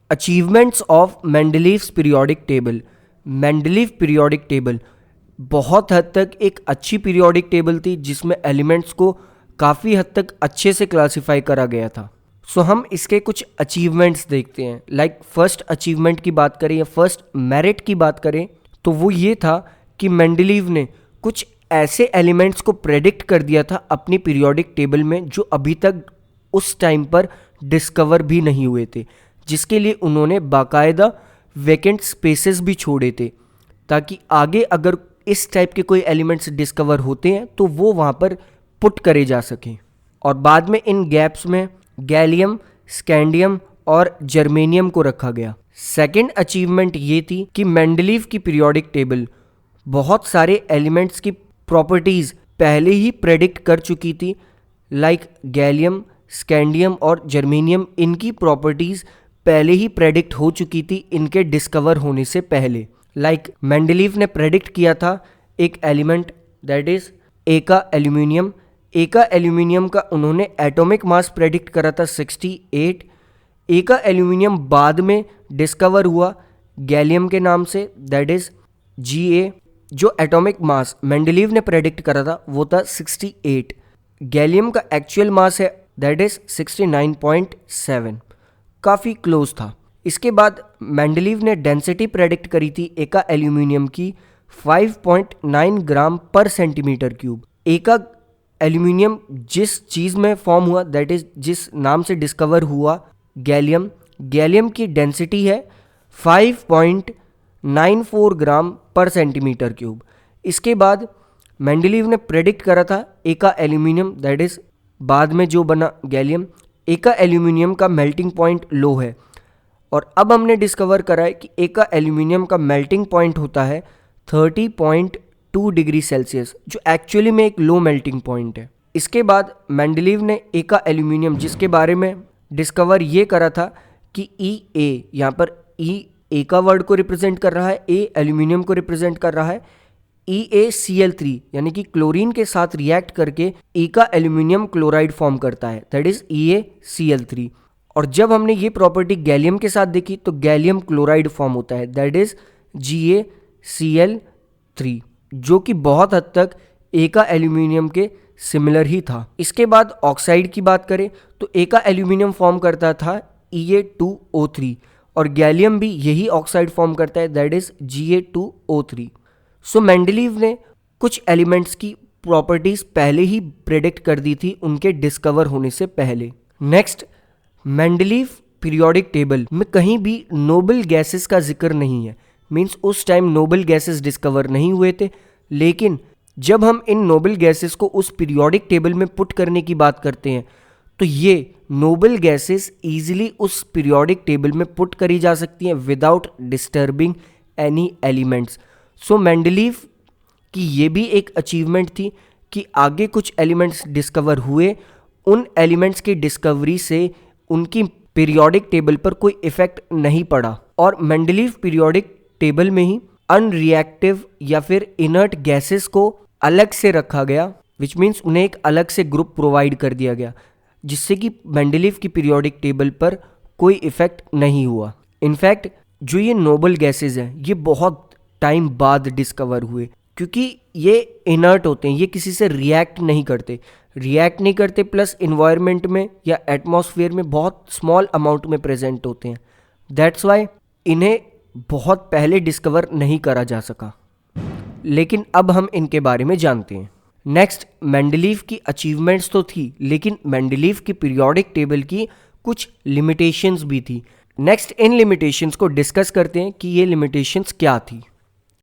Achievements of Mendeleev's periodic table. Mendeleev periodic table बहुत हद तक एक अच्छी पीरियोडिक टेबल थी जिसमें एलिमेंट्स को काफ़ी हद तक अच्छे से क्लासिफाई करा गया था। सो हम इसके कुछ अचीवमेंट्स देखते हैं। लाइक फर्स्ट अचीवमेंट की बात करें या फर्स्ट मेरिट की बात करें तो वो ये था कि मेंडलीव ने कुछ ऐसे एलिमेंट्स को प्रेडिक्ट कर दिया था अपनी पीरियोडिक टेबल में जो अभी तक उस टाइम पर डिस्कवर भी नहीं हुए थे, जिसके लिए उन्होंने बाकायदा वैकेंट स्पेसेस भी छोड़े थे ताकि आगे अगर इस टाइप के कोई एलिमेंट्स डिस्कवर होते हैं तो वो वहाँ पर पुट करे जा सकें। और बाद में इन गैप्स में गैलियम, स्कैंडियम और जर्मेनियम को रखा गया। सेकेंड अचीवमेंट ये थी कि मेंडलीव की पीरियोडिक टेबल बहुत सारे एलिमेंट्स की प्रॉपर्टीज़ पहले ही प्रेडिक्ट कर चुकी थी। लाइक गैलियम, स्कैंडियम और जर्मेनियम, इनकी प्रॉपर्टीज़ पहले ही प्रेडिक्ट हो चुकी थी इनके डिस्कवर होने से पहले। लाइक मेंडलीव ने प्रेडिक्ट किया था एक एलिमेंट दैट इज एका एल्यूमिनियम। एका एल्यूमिनियम का उन्होंने एटॉमिक मास प्रेडिक्ट करा था 68। एका एल्यूमिनियम बाद में डिस्कवर हुआ गैलियम के नाम से दैट इज Ga। जो एटॉमिक मास मेंडलीव ने प्रेडिक्ट करा था वो था 68। गैलियम का एक्चुअल मास है दैट इज 69.7, काफ़ी क्लोज था। इसके बाद मेंडलीव ने डेंसिटी प्रेडिक्ट करी थी एका एल्यूमिनियम की 5.9 ग्राम पर सेंटीमीटर क्यूब। एका एल्यूमिनियम जिस चीज़ में फॉर्म हुआ दैट इज जिस नाम से डिस्कवर हुआ गैलियम, गैलियम की डेंसिटी है 5.94 ग्राम पर सेंटीमीटर क्यूब। इसके बाद मेंडलीव ने प्रेडिक्ट करा था एका एल्यूमिनियम दैट इज बाद में जो बना गैलियम। एका एल्यूमिनियम का मेल्टिंग पॉइंट लो है और अब हमने डिस्कवर करा है कि एका एल्यूमिनियम का मेल्टिंग पॉइंट होता है 30.2 डिग्री सेल्सियस, जो एक्चुअली में एक लो मेल्टिंग पॉइंट है। इसके बाद मेंडलीव ने एका एल्यूमिनियम जिसके बारे में डिस्कवर ये करा था कि E यहाँ पर E एका वर्ड को रिप्रेजेंट कर रहा है, A एल्यूमिनियम को रिप्रेजेंट कर रहा है। EaCl3 यानी कि क्लोरीन के साथ रिएक्ट करके एका एल्यूमिनियम क्लोराइड फॉर्म करता है दैट इज EaCl3। और जब हमने ये प्रॉपर्टी गैलियम के साथ देखी तो गैलियम क्लोराइड फॉर्म होता है दैट इज GaCl3, जो कि बहुत हद तक एका एल्यूमिनियम के सिमिलर ही था। इसके बाद ऑक्साइड की बात करें तो एका एल्यूमिनियम फॉर्म करता था Ea2O3 और गैलियम भी यही ऑक्साइड फॉर्म करता है that is Ga2O3। So Mendeleev ने कुछ एलिमेंट्स की प्रॉपर्टीज पहले ही प्रेडिक्ट कर दी थी उनके डिस्कवर होने से पहले। नेक्स्ट, मेंडलीव पीरियोडिक टेबल में कहीं भी नोबल गैसेस का जिक्र नहीं है। मींस उस टाइम नोबल गैसेस डिस्कवर नहीं हुए थे, लेकिन जब हम इन नोबल गैसेस को उस पीरियोडिक टेबल में पुट करने की बात करते हैं तो ये नोबल गैसेस इजीली उस पीरियोडिक टेबल में पुट करी जा सकती हैं विदाउट डिस्टर्बिंग एनी एलिमेंट्स। सो मेंडलीव की ये भी एक अचीवमेंट थी कि आगे कुछ एलिमेंट्स डिस्कवर हुए, उन एलिमेंट्स की डिस्कवरी से उनकी पीरियोडिक टेबल पर कोई इफेक्ट नहीं पड़ा और मेंडलीव पीरियोडिक टेबल में ही अनरिएक्टिव या फिर इनर्ट गैसेस को अलग से रखा गया, विच मीन्स उन्हें एक अलग से ग्रुप प्रोवाइड कर दिया गया, जिससे कि मेंडलीव की पीरियोडिक टेबल पर कोई इफेक्ट नहीं हुआ। इनफैक्ट जो ये नोबल गैसेस हैं ये बहुत टाइम बाद डिस्कवर हुए क्योंकि ये इनर्ट होते हैं, ये किसी से रिएक्ट नहीं करते प्लस इन्वायरमेंट में या एटमॉस्फेयर में बहुत स्मॉल अमाउंट में प्रेजेंट होते हैं। दैट्स वाई इन्हें बहुत पहले डिस्कवर नहीं करा जा सका, लेकिन अब हम इनके बारे में जानते हैं। नेक्स्ट, मेंडलीव की अचीवमेंट्स तो थी, लेकिन मेंडलीव की पीरियोडिक टेबल की कुछ लिमिटेशंस भी थी। नेक्स्ट, इन लिमिटेशंस को डिस्कस करते हैं कि ये लिमिटेशंस क्या थी।